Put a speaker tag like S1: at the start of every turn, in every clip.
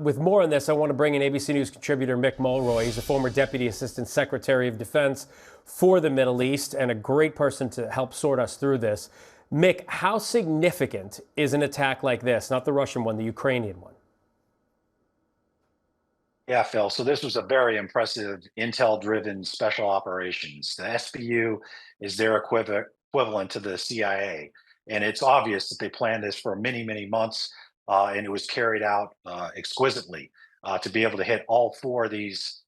S1: With more on this, I want to bring in ABC News contributor Mick Mulroy. He's a former Deputy Assistant Secretary of Defense for the Middle East and a great person to help sort us through this. Mick, how significant is an attack like this? Not the Russian one, the Ukrainian one.
S2: Yeah, Phil. So this was a very impressive intel-driven special operations. The SBU is their equivalent to the CIA. And it's obvious that they planned this for many, many months, and it was carried out exquisitely to be able to hit all four of these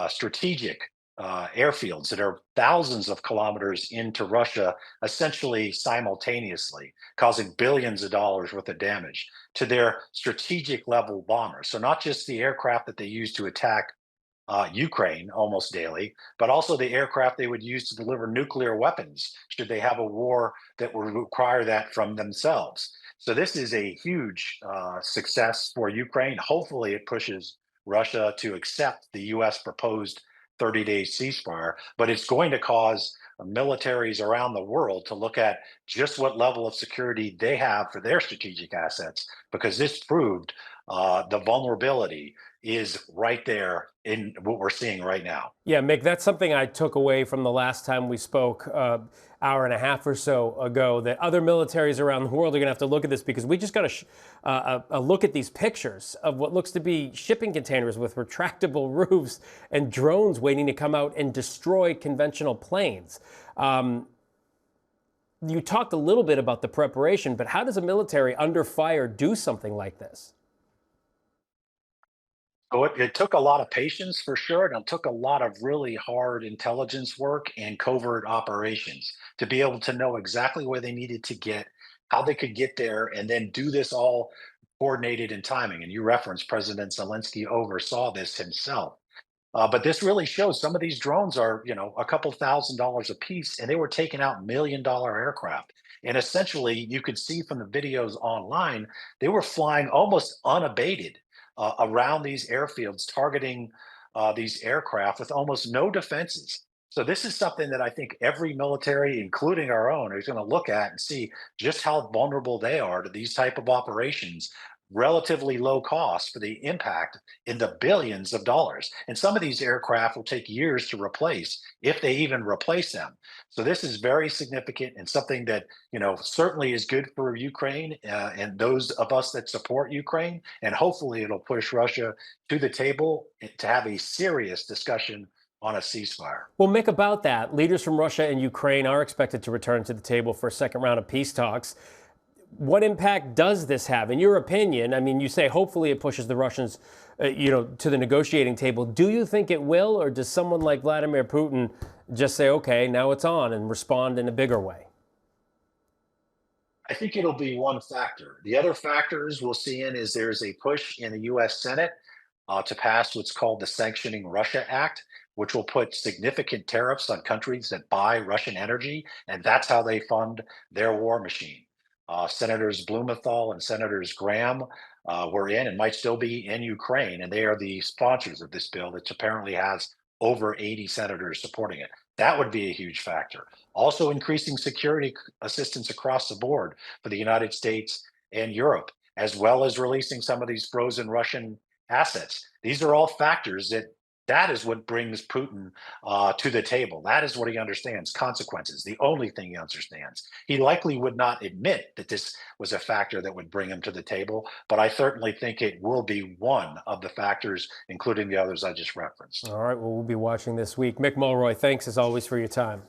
S2: strategic airfields that are thousands of kilometers into Russia, essentially simultaneously, causing billions of dollars worth of damage to their strategic level bombers. So not just the aircraft that they use to attack Ukraine almost daily, but also the aircraft they would use to deliver nuclear weapons should they have a war that would require that from themselves. So this is a huge success for Ukraine. Hopefully it pushes Russia to accept the U.S. proposed 30-day ceasefire, but it's going to cause militaries around the world to look at just what level of security they have for their strategic assets, because this proved the vulnerability is right there in what we're seeing right now.
S1: Yeah, Mick, that's something I took away from the last time we spoke, hour and a half or so ago, that other militaries around the world are going to have to look at this, because we just got a look at these pictures of what looks to be shipping containers with retractable roofs and drones waiting to come out and destroy conventional planes. You talked a little bit about the preparation, but how does a military under fire do something like this?
S2: So it took a lot of patience for sure, and it took a lot of really hard intelligence work and covert operations to be able to know exactly where they needed to get, how they could get there, and then do this all coordinated in timing. And you referenced President Zelensky oversaw this himself. But this really shows some of these drones are, a couple $1,000s a piece, and they were taking out $1 million aircraft. And essentially, you could see from the videos online, they were flying almost unabated around these airfields, targeting these aircraft with almost no defenses. So this is something that I think every military, including our own, is going to look at and see just how vulnerable they are to these type of operations. Relatively low cost for the impact in the billions of dollars. And some of these aircraft will take years to replace, if they even replace them. So this is very significant and something that, certainly is good for Ukraine and those of us that support Ukraine. And hopefully it'll push Russia to the table to have a serious discussion on a ceasefire.
S1: Well, Mick, about that, leaders from Russia and Ukraine are expected to return to the table for a second round of peace talks. What impact does this have, in your opinion? I mean, you say hopefully it pushes the Russians, to the negotiating table. Do you think it will, or does someone like Vladimir Putin just say, okay, now it's on, and respond in a bigger way?
S2: I think it'll be one factor. The other factors we'll see is there's a push in the U.S. Senate to pass what's called the Sanctioning Russia Act, which will put significant tariffs on countries that buy Russian energy, and that's how they fund their war machine. Senators Blumenthal and Senators Graham were in and might still be in Ukraine, and they are the sponsors of this bill, which apparently has over 80 senators supporting it. That would be a huge factor. Also, increasing security assistance across the board for the United States and Europe, as well as releasing some of these frozen Russian assets. These are all factors that is what brings Putin to the table. That is what he understands, consequences, the only thing he understands. He likely would not admit that this was a factor that would bring him to the table, but I certainly think it will be one of the factors, including the others I just referenced.
S1: All right, well, we'll be watching this week. Mick Mulroy, thanks as always for your time.